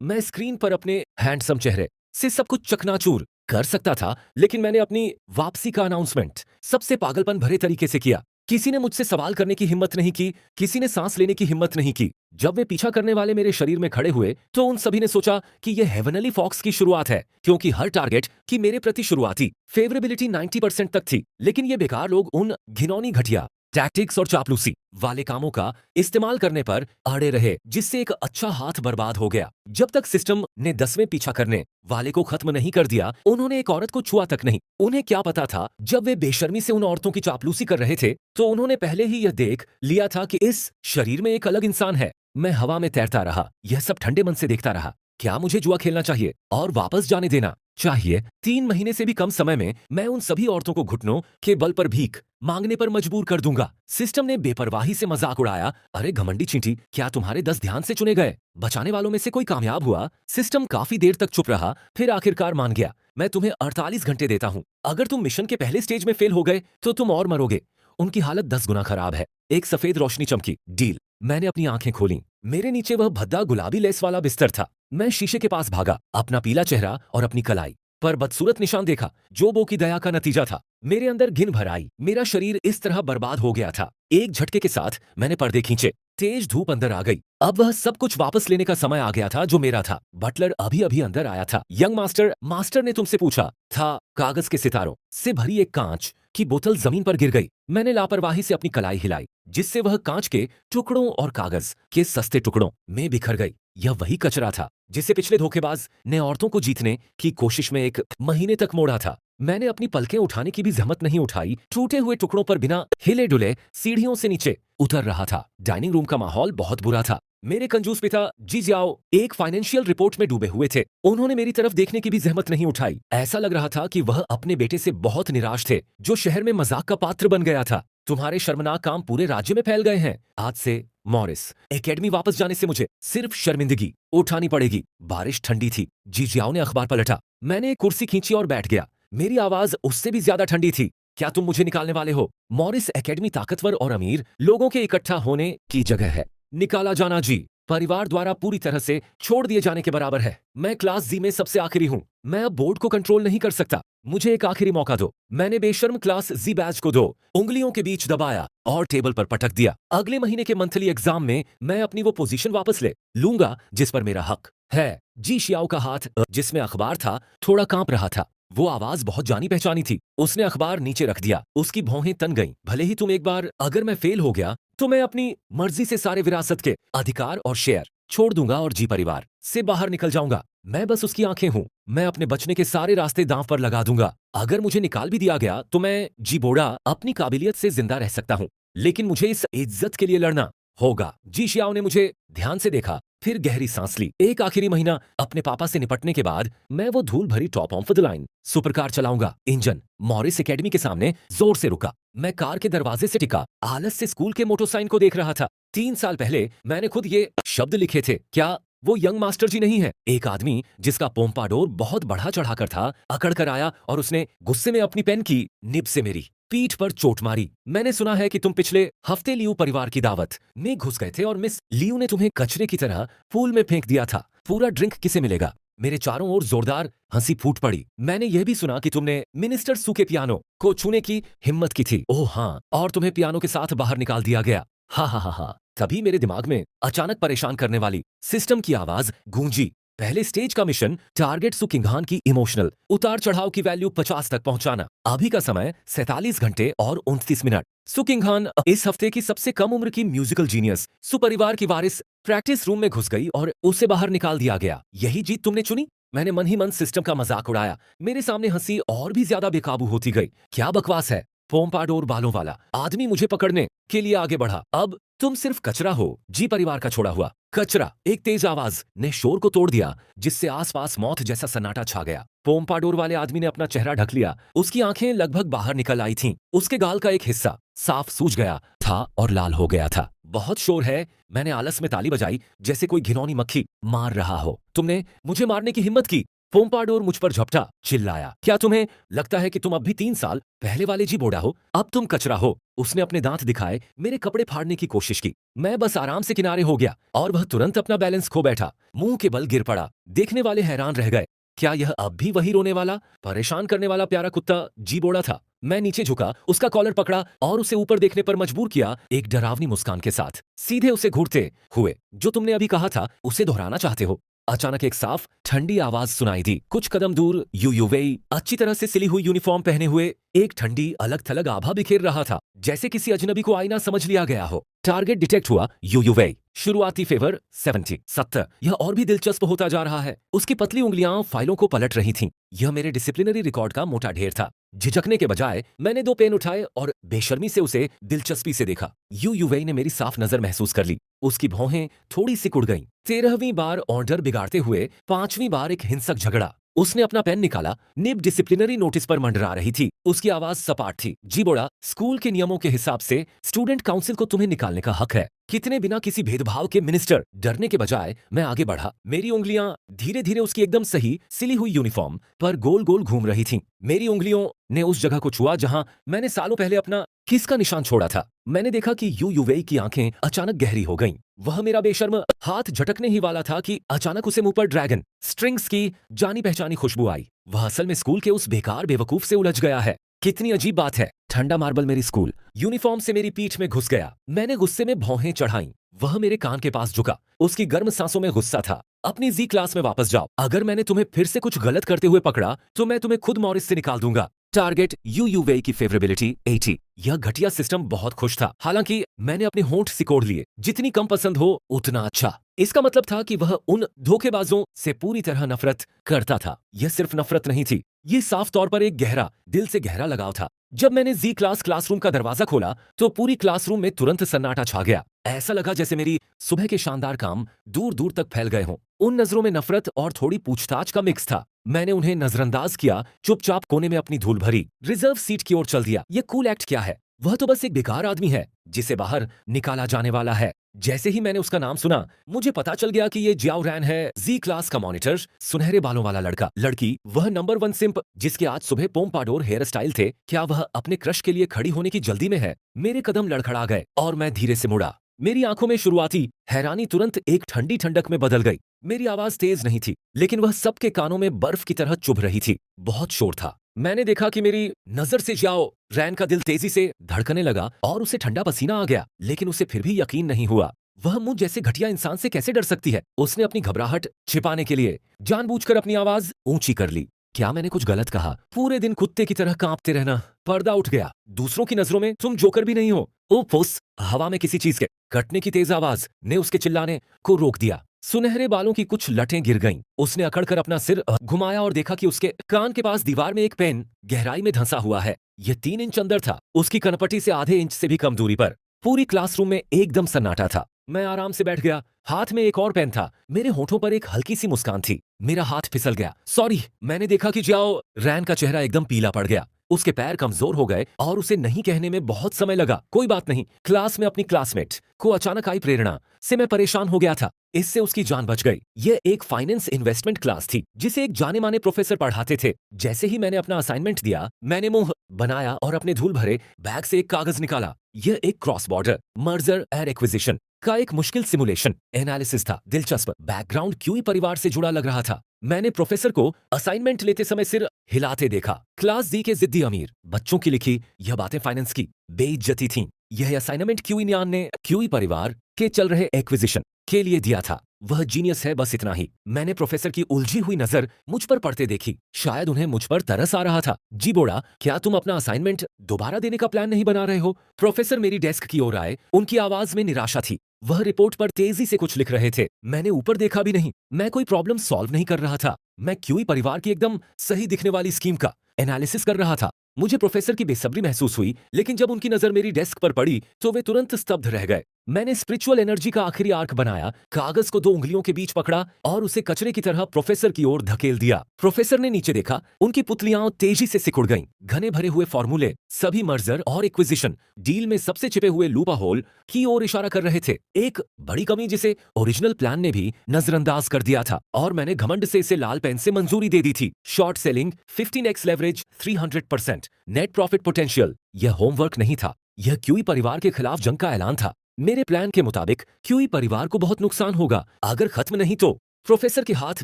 मैं स्क्रीन पर अपने हैंडसम चेहरे से सब कुछ चकनाचूर कर सकता था, लेकिन मैंने अपनी वापसी का अनाउंसमेंट सबसे पागलपन भरे तरीके से किया। किसी ने मुझसे सवाल करने की हिम्मत नहीं की, किसी ने सांस लेने की हिम्मत नहीं की। जब वे पीछा करने वाले मेरे शरीर में खड़े हुए, तो उन सभी ने सोचा कि यह हेवनली फॉक्स की शुरुआत है, क्योंकि हर टारगेट की मेरे प्रति शुरुआती फेवरेबिलिटी 90% तक थी। लेकिन ये बेकार लोग उन घिनौनी घटिया टैक्टिक्स और चापलूसी वाले कामों का इस्तेमाल करने पर अड़े रहे, जिससे एक अच्छा हाथ बर्बाद हो गया। जब तक सिस्टम ने 10वें पीछा करने वाले को खत्म नहीं कर दिया, उन्होंने एक औरत को छुआ तक नहीं। उन्हें क्या पता था, जब वे बेशर्मी से उन औरतों की चापलूसी कर रहे थे, तो उन्होंने पहले ही यह देख लिया था कि इस शरीर में एक अलग इंसान है। मैं हवा में तैरता रहा, यह सब ठंडे मन से देखता रहा। क्या मुझे जुआ खेलना चाहिए और वापस जाने देना चाहिए? 3 महीने से भी कम समय में मैं उन सभी औरतों को घुटनों के बल पर भीख मांगने पर मजबूर कर दूंगा। सिस्टम ने बेपरवाही से मजाक उड़ाया। अरे घमंडी चींटी, क्या तुम्हारे 10 ध्यान से चुने गए बचाने वालों में से कोई कामयाब हुआ? सिस्टम काफी देर तक चुप रहा, फिर आखिरकार मान गया। मैं तुम्हें 48 घंटे देता हूं। अगर तुम मिशन के पहले स्टेज में फेल हो गए, तो तुम और मरोगे। उनकी हालत 10 गुना खराब है। एक सफेद रोशनी चमकी। डील। मैंने अपनी आंखें खोली। मेरे नीचे वह भद्दा गुलाबी लेस वाला बिस्तर था। मैं शीशे के पास भागा, अपना पीला चेहरा और अपनी कलाई पर बदसूरत निशान देखा, जो बो की दया का नतीजा था। मेरे अंदर घिन भर आई। मेरा शरीर इस तरह बर्बाद हो गया था। एक झटके के साथ मैंने पर्दे खींचे। तेज धूप अंदर आ गई। अब वह सब कुछ वापस लेने का समय आ गया था जो मेरा था। बटलर अभी अभी अंदर आया था। यंग मास्टर, मास्टर ने तुमसे पूछा था। कागज के सितारों से भरी एक कांच की बोतल जमीन पर गिर गई। मैंने लापरवाही से अपनी कलाई हिलाई, जिससे वह कांच के टुकड़ों और कागज के सस्ते टुकड़ों में बिखर गई। यह वही कचरा था जिसे पिछले धोखेबाज ने औरतों को जीतने की कोशिश में 1 महीने तक मोड़ा था। मैंने अपनी पलकें उठाने की भी जहमत नहीं उठाई। टूटे हुए टुकड़ों पर बिना हिले डुले सीढ़ियों से नीचे उतर रहा था। डाइनिंग रूम का माहौल बहुत बुरा था। मेरे कंजूस पिता जी जियाओ एक फाइनेंशियल रिपोर्ट में डूबे हुए थे। उन्होंने मेरी तरफ देखने की भी जहमत नहीं उठाई। ऐसा लग रहा था कि वह अपने बेटे से बहुत निराश थे, जो शहर में मजाक का पात्र बन गया था। तुम्हारे शर्मनाक काम पूरे राज्य में फैल गए हैं। आज से मॉरिस एकेडमी वापस जाने से मुझे सिर्फ शर्मिंदगी उठानी पड़ेगी। बारिश ठंडी थी। जी जियाओ ने अखबार पलटा। मैंने एक कुर्सी खींची और बैठ गया। मेरी आवाज उससे भी ज्यादा ठंडी थी। क्या तुम मुझे निकालने वाले हो? मॉरिस एकेडमी ताकतवर और अमीर लोगों के इकट्ठा होने की जगह है। निकाला जाना जी परिवार द्वारा पूरी तरह से छोड़ दिए जाने के बराबर है। मैं क्लास जी में सबसे आखिरी हूँ। मैं अब बोर्ड को कंट्रोल नहीं कर सकता। मुझे एक आखिरी मौका दो। मैंने बेशर्म क्लास जी बैच को 2 उंगलियों के बीच दबाया और टेबल पर पटक दिया। अगले महीने के मंथली एग्जाम में मैं अपनी वो पोजीशन वापस ले लूंगा जिस पर मेरा हक है। जी शियाओ का हाथ, जिसमें अखबार था, थोड़ा कांप रहा था। वो आवाज बहुत जानी पहचानी थी। उसने अखबार नीचे रख दिया। उसकी भौहें तन गईं। भले ही तुम एक बार, अगर मैं फेल हो गया तो मैं अपनी मर्जी से सारे विरासत के अधिकार और शेयर छोड़ दूंगा और जी परिवार से बाहर निकल जाऊंगा। मैं बस उसकी आंखें हूं। मैं अपने बचने के सारे रास्ते दांव पर लगा दूंगा। अगर मुझे निकाल भी दिया गया तो मैं जी बोड़ा अपनी काबिलियत से जिंदा रह सकता हूं, लेकिन मुझे इस इज्जत के लिए लड़ना होगा। जी शियाओ ने मुझे ध्यान से देखा, फिर गहरी सांस ली। एक आखिरी महीना अपने पापा से निपटने के बाद मैं वो धूल भरी top of the line supercar चलाऊंगा। इंजन मॉरिस एकेडमी के सामने जोर से रुका। मैं कार के दरवाजे से टिका, आलस से स्कूल के मोटो साइन को देख रहा था। 3 साल पहले मैंने खुद ये शब्द लिखे थे। क्या वो यंग मास्टर जी नहीं है? एक आदमी जिसका पोम्पाडोर बहुत बढ़ा चढ़ाकर था, अकड़ कर आया और उसने गुस्से में अपनी पेन की निब से मेरी पीठ पर चोट मारी। मैंने सुना है कि तुम पिछले हफ्ते लियू परिवार की दावत में घुस गए थे और मिस लियू ने तुम्हें कचरे की तरह पूल में फेंक दिया था। पूरा ड्रिंक किसे मिलेगा? मेरे चारों ओर जोरदार हंसी फूट पड़ी। मैंने यह भी सुना कि तुमने मिनिस्टर सू के पियानो को छूने की हिम्मत की थी। ओह हाँ, और तुम्हें पियानो के साथ बाहर निकाल दिया गया। हा हा हा हा। तभी मेरे दिमाग में अचानक परेशान करने वाली सिस्टम की आवाज गूंजी। पहले स्टेज का मिशन टारगेट सु किंगहान की इमोशनल उतार चढ़ाव की वैल्यू 50 तक पहुंचाना। अभी का समय 47 घंटे और 29 मिनट। सु किंगहान इस हफ्ते की सबसे कम उम्र की म्यूजिकल जीनियस सु परिवार की वारिस प्रैक्टिस रूम में घुस गई और उसे बाहर निकाल दिया गया। यही जीत तुमने चुनी? मैंने मन ही मन सिस्टम का मजाक उड़ाया। मेरे सामने हंसी और भी ज्यादा बेकाबू होती गई। क्या बकवास है? पोम्पाडोर बालों वाला आदमी मुझे पकड़ने के लिए आगे बढ़ा। अब तुम सिर्फ कचरा हो, जी परिवार का छोड़ा हुआ कचरा। एक तेज आवाज ने शोर को तोड़ दिया, जिससे आसपास मौत जैसा सन्नाटा छा गया। पोम्पाडोर वाले आदमी ने अपना चेहरा ढक लिया। उसकी आंखें लगभग बाहर निकल आई थीं। उसके गाल का एक हिस्सा साफ सूज गया था और लाल हो गया था। बहुत शोर है। मैंने आलस में ताली बजाई, जैसे कोई घिनौनी मक्खी मार रहा हो। तुमने मुझे मारने की हिम्मत की। पोम्पाडोर मुझ पर झपटा, चिल्लाया, क्या तुम्हें लगता है कि तुम अब भी 3 साल पहले वाले जीबोड़ा हो? अब तुम कचरा हो। उसने अपने दांत दिखाए मेरे कपड़े फाड़ने की कोशिश की। मैं बस आराम से किनारे हो गया और वह तुरंत अपना बैलेंस खो बैठा, मुंह के बल गिर पड़ा। देखने वाले हैरान रह गए। क्या यह अब भी वही रोने वाला, परेशान करने वाला प्यारा कुत्ता जीबोड़ा था? मैं नीचे झुका, उसका कॉलर पकड़ा और उसे ऊपर देखने पर मजबूर किया, एक डरावनी मुस्कान के साथ। सीधे उसे घूरते हुए, जो तुमने अभी कहा था उसे दोहराना चाहते हो? अचानक एक साफ ठंडी आवाज सुनाई दी। कुछ कदम दूर यू वेई अच्छी तरह से सिली हुई यूनिफॉर्म पहने हुए एक ठंडी अलग थलग आभा बिखेर रहा था, जैसे किसी अजनबी को आईना समझ लिया गया हो। टारगेट डिटेक्ट हुआ यू वेई। शुरुआती फेवर 70। यह और भी दिलचस्प होता जा रहा है। उसकी पतली उंगलियां फाइलों को पलट रही थीं। यह मेरे डिसिप्लिनरी रिकॉर्ड का मोटा ढेर था। झिझकने के बजाय मैंने 2 पेन उठाए और बेशर्मी से उसे दिलचस्पी से देखा। यू वेई ने मेरी साफ नजर महसूस कर ली। उसकी भौहें थोड़ी सी कुड़ गईं। 13वीं बार ऑर्डर बिगाड़ते हुए 5वीं बार एक हिंसक झगड़ा। उसने अपना पेन निकाला, निब डिसिप्लिनरी नोटिस पर मंडरा रही थी। उसकी आवाज सपाट थी। जीबोड़ा, स्कूल के नियमों के हिसाब से स्टूडेंट काउंसिल को तुम्हें निकालने का हक है। कितने बिना किसी भेदभाव के मिनिस्टर। डरने के बजाय मैं आगे बढ़ा। मेरी उंगलियां धीरे धीरे उसकी एकदम सही सिली हुई यूनिफॉर्म पर गोल गोल घूम रही थीं। मेरी उंगलियों ने उस जगह को छुआ जहां मैंने सालों पहले अपना किस का निशान छोड़ा था। मैंने देखा कि यू वेई की आंखें अचानक गहरी हो गईं। वह मेरा बेशर्म हाथ झटकने ही वाला था कि अचानक उसे मुंह पर ड्रैगन स्ट्रिंग्स की जानी पहचानी खुशबू आई। वह असल में स्कूल के उस बेकार बेवकूफ से उलझ गया है। कितनी अजीब बात है। ठंडा मार्बल मेरी स्कूल यूनिफॉर्म से मेरी पीठ में घुस गया। मैंने गुस्से में भौहें चढ़ाईं। वह मेरे कान के पास झुका। उसकी गर्म सांसों में गुस्सा था। अपनी जी क्लास में वापस जाओ। अगर मैंने तुम्हें फिर से कुछ गलत करते हुए पकड़ा तो मैं तुम्हें खुद मॉरिस से निकाल दूंगा। टारगेट यू वेई की फेवरेबिलिटी 80। यह घटिया सिस्टम बहुत खुश था। हालांकि मैंने अपने होंठ सिकोड़ लिए। जितनी कम पसंद हो उतना अच्छा। इसका मतलब था कि वह उन धोखेबाजों से पूरी तरह नफरत करता था। यह सिर्फ नफरत नहीं थी, ये साफ तौर पर एक गहरा, दिल से गहरा लगाव था। जब मैंने जी क्लास क्लासरूम का दरवाजा खोला तो पूरी क्लासरूम में तुरंत सन्नाटा छा गया। ऐसा लगा जैसे मेरी सुबह के शानदार काम दूर दूर तक फैल गए हों। उन नजरों में नफरत और थोड़ी पूछताछ का मिक्स था। मैंने उन्हें नजरअंदाज किया, चुपचाप कोने में अपनी धूल भरी, रिजर्व सीट की ओर चल दिया। ये कूल एक्ट क्या है? वह तो बस एक बेकार आदमी है जिसे बाहर निकाला जाने वाला है। जैसे ही मैंने उसका नाम सुना, मुझे पता चल गया कि ये जियाओ रैन है, जी क्लास का मॉनिटर, सुनहरे बालों वाला लड़का। लड़की, वह नंबर 1 सिंप जिसके आज सुबह पोम्पाडोर हेयर स्टाइल थे। क्या वह अपने क्रश के लिए खड़ी होने की जल्दी में है? मेरे कदम लड़खड़ा गए और मैं धीरे से मुड़ा। मेरी आंखों में शुरुआती हैरानी तुरंत एक ठंडी ठंडक में बदल गई। मेरी आवाज तेज नहीं थी, लेकिन वह सबके कानों में बर्फ की तरह चुभ रही थी। बहुत शोर था। मैंने देखा कि मेरी नजर से जियाओ रैन का दिल तेजी से धड़कने लगा और उसे ठंडा पसीना आ गया, लेकिन उसे फिर भी यकीन नहीं हुआ। वह मुझ जैसे घटिया इंसान से कैसे डर सकती है? उसने अपनी घबराहट छिपाने के लिए जानबूझकर अपनी आवाज ऊंची कर ली। क्या मैंने कुछ गलत कहा? पूरे दिन कुत्ते की तरह कांपते रहना। पर्दा उठ गया। दूसरों की नजरों में तुम जोकर भी नहीं हो। ओ फुस! हवा में किसी चीज के कटने की तेज आवाज ने उसके चिल्लाने को रोक दिया। सुनहरे बालों की कुछ लटें गिर गईं। उसने अकड़कर अपना सिर घुमाया और देखा कि उसके कान के पास दीवार में एक पेन गहराई में धंसा हुआ है। यह 3 इंच अंदर था, उसकी कनपटी से आधे इंच से भी कम दूरी पर। पूरी क्लासरूम में एकदम सन्नाटा था। मैं आराम से बैठ गया। हाथ में एक और पेन था। मेरे होठों पर एक हल्की सी मुस्कान थी। मेरा हाथ फिसल गया। सॉरी। मैंने देखा कि जियाओ रैन का चेहरा एकदम पीला पड़ गया। उसके पैर कमजोर हो गए और उसे नहीं कहने में बहुत समय लगा। कोई बात नहीं। क्लास में अपनी क्लासमेट को अचानक आई प्रेरणा से मैं परेशान हो गया था। इससे उसकी जान बच गई। यह एक फाइनेंस इन्वेस्टमेंट क्लास थी जिसे एक जाने माने प्रोफेसर पढ़ाते थे। जैसे ही मैंने अपना असाइनमेंट दिया, मैंने मुंह बनाया और अपने धूल भरे बैग से एक कागज निकाला। यह एक cross border merger and acquisition का एक मुश्किल सिमुलेशन एनालिसिस था। दिलचस्प बैकग्राउंड क्यूई परिवार से जुड़ा लग रहा था। मैंने प्रोफेसर को असाइनमेंट लेते समय सिर हिलाते देखा। क्लास डी के जिद्दी अमीर बच्चों की लिखी यह बातें फाइनेंस की बेइज्जती थीं। यह असाइनमेंट क्यूइनियान ने क्यूई परिवार के चल रहे एक्विजिशन के लिए दिया था। वह जीनियस है, बस इतना ही। मैंने प्रोफेसर की उलझी हुई नजर मुझ पर पड़ते देखी। शायद उन्हें मुझ पर तरस आ रहा था। जी बोड़ा, क्या तुम अपना असाइनमेंट दोबारा देने का प्लान नहीं बना रहे हो? प्रोफेसर मेरी डेस्क की ओर आए। उनकी आवाज में निराशा थी। वह रिपोर्ट पर तेजी से कुछ लिख रहे थे। मैंने ऊपर देखा भी नहीं। मैं कोई प्रॉब्लम सॉल्व नहीं कर रहा था। मैं क्यूई परिवार की एकदम सही दिखने वाली स्कीम का एनालिसिस कर रहा था। मुझे प्रोफेसर की बेसब्री महसूस हुई, लेकिन जब उनकी नजर मेरी डेस्क पर पड़ी तो वे तुरंत स्तब्ध रह गए। मैंने स्पिरिचुअल एनर्जी का आखिरी आर्क बनाया, कागज को 2 उंगलियों के बीच पकड़ा और उसे कचरे की तरह प्रोफेसर की ओर धकेल दिया। प्रोफेसर ने नीचे देखा, उनकी पुतलियां तेजी से सिकुड़ गईं। घने भरे हुए फॉर्मूले, सभी मर्जर और एक्विजिशन, डील में सबसे छिपे हुए लूपा होल की ओर इशारा कर रहे थे। एक बड़ी कमी जिसे ओरिजिनल प्लान ने भी नजरअंदाज कर दिया था और मैंने घमंड से इसे लाल पेन से मंजूरी दे दी थी। Short selling, 15x leverage, 300%, net profit potential. यह होमवर्क नहीं था, यह क्यूई परिवार के खिलाफ जंग का ऐलान था। मेरे प्लान के मुताबिक क्यूई परिवार को बहुत नुकसान होगा, अगर खत्म नहीं तो। प्रोफेसर के हाथ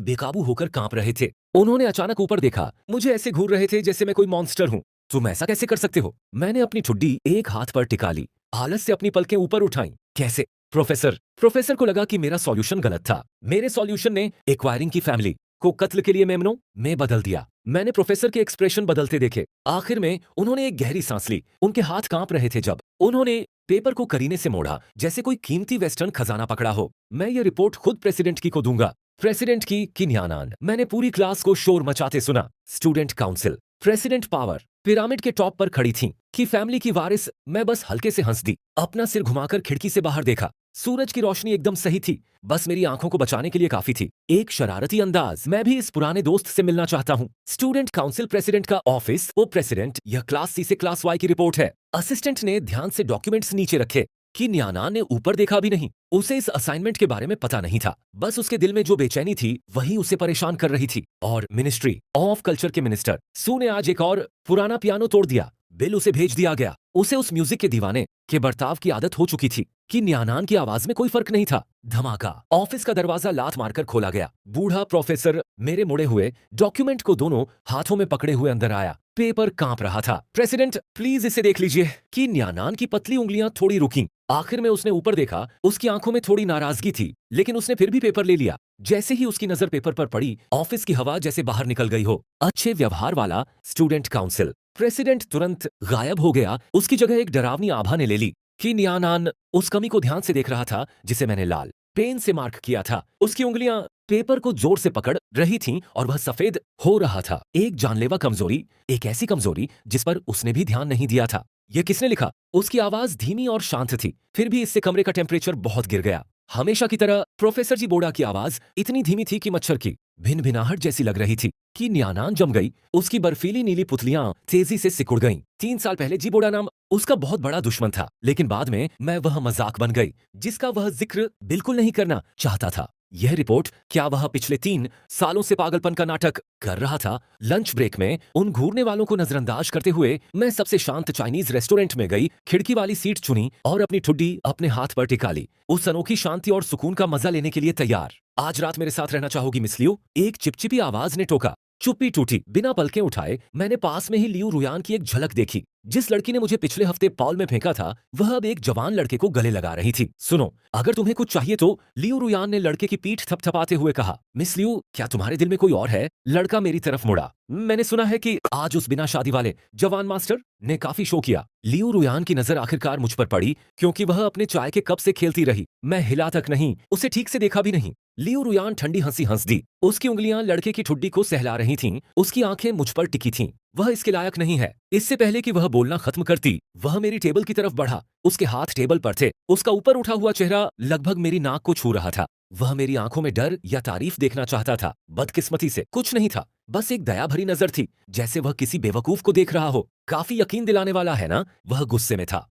बेकाबू होकर कांप रहे थे। उन्होंने अचानक ऊपर देखा, मुझे ऐसे घूर रहे थे जैसे मैं कोई मॉन्स्टर हूं। तुम ऐसा कैसे कर सकते हो? मैंने अपनी ठुड्डी एक हाथ पर टिका ली, आलस से अपनी पलकें ऊपर उठाई। कैसे? प्रोफेसर को लगा कि मेरा सॉल्यूशन गलत था। मेरे सॉल्यूशन ने एक्वायरिंग की फैमिली को कत्ल के लिए मेमनों में बदल दिया। मैंने प्रोफेसर के एक्सप्रेशन बदलते देखे। आखिर में उन्होंने एक गहरी सांस ली। उनके हाथ कांप रहे थे जब उन्होंने पेपर को करीने से मोड़ा, जैसे कोई कीमती वेस्टर्न खजाना पकड़ा हो। मैं ये रिपोर्ट खुद प्रेसिडेंट की को दूंगा। प्रेसिडेंट की किन्यानान। मैंने पूरी क्लास को शोर मचाते सुना। Student council. President power pyramid के टॉप पर खड़ी थी कि फैमिली की वारिस। मैं बस हल्के से हंस दी, अपना सिर घुमाकर खिड़की से बाहर देखा। सूरज की रोशनी एकदम सही थी, बस मेरी आंखों को बचाने के लिए काफी थी। एक शरारती अंदाज, मैं भी इस पुराने दोस्त से मिलना चाहता हूँ। स्टूडेंट काउंसिल प्रेसिडेंट का ऑफिस। ओ प्रेसिडेंट, यह क्लास सी से क्लास वाई की रिपोर्ट है। असिस्टेंट ने ध्यान से डॉक्यूमेंट्स नीचे रखे कि न्याना ने ऊपर देखा भी नहीं। उसे इस असाइनमेंट के बारे में पता नहीं था, बस उसके दिल में जो बेचैनी थी वही उसे परेशान कर रही थी। और मिनिस्ट्री ऑफ कल्चर के मिनिस्टर सू ने आज एक और पुराना पियानो तोड़ दिया। बिल उसे भेज दिया गया। उसे उस म्यूजिक के दीवाने के बर्ताव की आदत हो चुकी थी कि न्यानान की आवाज में कोई फर्क नहीं था। धमाका। ऑफिस का दरवाजा लात मारकर खोला गया। बूढ़ा प्रोफेसर मेरे मुड़े हुए डॉक्यूमेंट को दोनों हाथों में पकड़े हुए अंदर आया। पेपर कांप रहा था। प्रेसिडेंट, प्लीज इसे देख लीजिए। कि न्यानान की पतली उंगलियां थोड़ी रुकी। आखिर में उसने ऊपर देखा। उसकी आंखों में थोड़ी नाराजगी थी, लेकिन उसने फिर भी पेपर ले लिया। जैसे ही उसकी नजर पेपर पर पड़ी, ऑफिस की हवा जैसे बाहर निकल गई हो। अच्छे व्यवहार वाला स्टूडेंट काउंसिल। प्रेसिडेंट तुरंत गायब हो गया। उसकी जगह एक डरावनी आभा ने ले ली। कि न्यानान उस कमी को ध्यान से देख रहा था जिसे मैंने लाल पेन से मार्क किया था। उसकी उंगलियां पेपर को जोर से पकड़ रही थीं और वह सफेद हो रहा था। एक जानलेवा कमजोरी, एक ऐसी कमजोरी जिस पर उसने भी ध्यान नहीं दिया था। यह किसने लिखा? उसकी आवाज धीमी और शांत थी, फिर भी इससे कमरे का टेम्परेचर बहुत गिर गया। हमेशा की तरह प्रोफेसर जी बोड़ा की आवाज इतनी धीमी थी कि मच्छर की भिनभिनाहट जैसी लग रही थी। कि न्यानान जम गई। उसकी बर्फीली नीली पुतलियां तेजी से सिकुड़ गईं। 3 साल पहले जी बोड़ा नाम उसका बहुत बड़ा दुश्मन था, लेकिन बाद में मैं वह मजाक बन गई जिसका वह जिक्र बिल्कुल नहीं करना चाहता था। यह रिपोर्ट, क्या वह पिछले 3 सालों से पागलपन का नाटक कर रहा था? लंच ब्रेक में उन घूरने वालों को नजरअंदाज करते हुए मैं सबसे शांत चाइनीज रेस्टोरेंट में गई, खिड़की वाली सीट चुनी और अपनी ठुड्डी अपने हाथ पर टिका ली, उस अनोखी शांति और सुकून का मजा लेने के लिए तैयार। आज रात मेरे साथ रहना चाहोगी मिस लियू? एक चिपचिपी आवाज ने टोका। चुप्पी टूटी। बिना पलकें उठाए मैंने पास में ही लियू रुयान की एक झलक देखी। जिस लड़की ने मुझे पिछले हफ्ते पॉल में फेंका था, वह अब एक जवान लड़के को गले लगा रही थी। सुनो, अगर तुम्हें कुछ चाहिए तो, लियू रुयान ने लड़के की पीठ थपथपाते हुए कहा। मिस लियू, क्या तुम्हारे दिल में कोई और है? लड़का मेरी तरफ मुड़ा। मैंने सुना है कि आज उस बिना शादी वाले जवान मास्टर ने काफी शो किया। लियू रुयान की नजर आखिरकार मुझ पर पड़ी, क्योंकि वह अपने चाय के कप से खेलती रही। मैं हिला तक नहीं, उसे ठीक से देखा भी नहीं। लियू रुयान ठंडी हंसी हंस दी। उसकी उंगलियां लड़के की ठुड्डी को सहला रही थीं। उसकी आंखें मुझ पर टिकी थीं। वह इसके लायक नहीं है। इससे पहले कि वह बोलना खत्म करती, वह मेरी टेबल की तरफ बढ़ा। उसके हाथ टेबल पर थे। उसका ऊपर उठा हुआ चेहरा लगभग मेरी नाक को छू रहा था। वह मेरी आंखों में डर या तारीफ देखना चाहता था। बदकिस्मती से कुछ नहीं था, बस एक दया भरी नजर थी, जैसे वह किसी बेवकूफ को देख रहा हो। काफी यकीन दिलाने वाला है ना? वह गुस्से में था।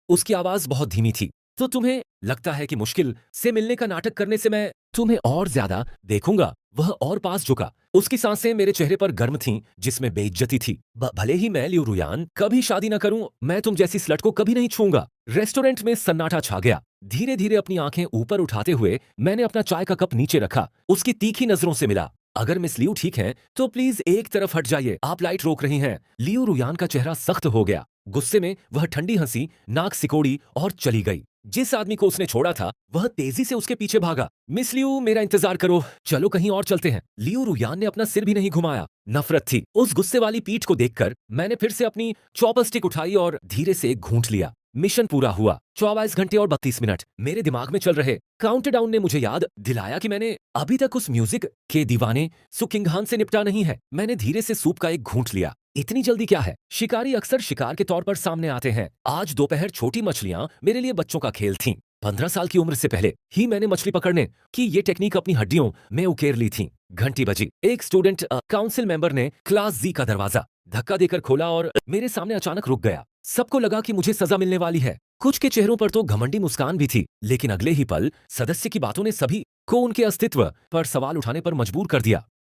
उसकी आवाज बहुत धीमी थी। तो तुम्हें लगता है कि मुश्किल से मिलने का नाटक करने से मैं तुम्हें और ज्यादा देखूंगा? वह और पास झुका। उसकी सांसें मेरे चेहरे पर गर्म थीं, जिसमें बेइज्जती थी। भले ही मैं लियू रुयान कभी शादी न करूं, मैं तुम जैसी स्लट को कभी नहीं छूंगा। रेस्टोरेंट में सन्नाटा छा गया। धीरे धीरे अपनी आंखें ऊपर उठाते हुए मैंने अपना चाय का कप नीचे रखा। उसकी तीखी नजरों से मिला। अगर मिस लियू ठीक हैं, तो प्लीज एक तरफ हट जाइए, आप लाइट रोक रही हैं। लियू रुयान का चेहरा सख्त हो गया। गुस्से में वह ठंडी हंसी, नाक सिकोड़ी और चली गई। जिस आदमी को उसने छोड़ा था, वह तेजी से उसके पीछे भागा। मिस लियू, मेरा इंतजार करो, चलो कहीं और चलते हैं। लियू रुयान ने अपना सिर भी नहीं घुमाया। नफरत थी उस गुस्से वाली पीठ को देखकर। मैंने फिर से अपनी चॉपर स्टिक उठाई और धीरे से एक घूंट लिया। मिशन पूरा हुआ। 24 घंटे और 32 मिनट मेरे दिमाग में चल रहे। काउंटडाउन ने मुझे याद दिलाया कि मैंने अभी तक उस म्यूजिक के दीवाने सुकिंगहान से निपटा नहीं है। मैंने धीरे से सूप का एक घूंट लिया। इतनी जल्दी क्या है? शिकारी अक्सर शिकार के तौर पर सामने आते हैं। आज दोपहर छोटी मछलियां मेरे लिए बच्चों का खेल थीं। 15 साल की उम्र से पहले ही मैंने मछली पकड़ने की ये टेक्निक अपनी हड्डियों में उकेर ली थी। घंटी बजी। एक स्टूडेंट काउंसिल मेंबर ने क्लास जी का दरवाजा धक्का देकर खोला और मेरे सामने अचानक रुक गया। सबको लगा कि मुझे सजा मिलने वाली है। कुछ के चेहरों पर तो घमंडी मुस्कान भी थी, लेकिन अगले ही पल सदस्य की बातों ने सभी को उनके अस्तित्व पर सवाल उठाने पर मजबूर कर दिया।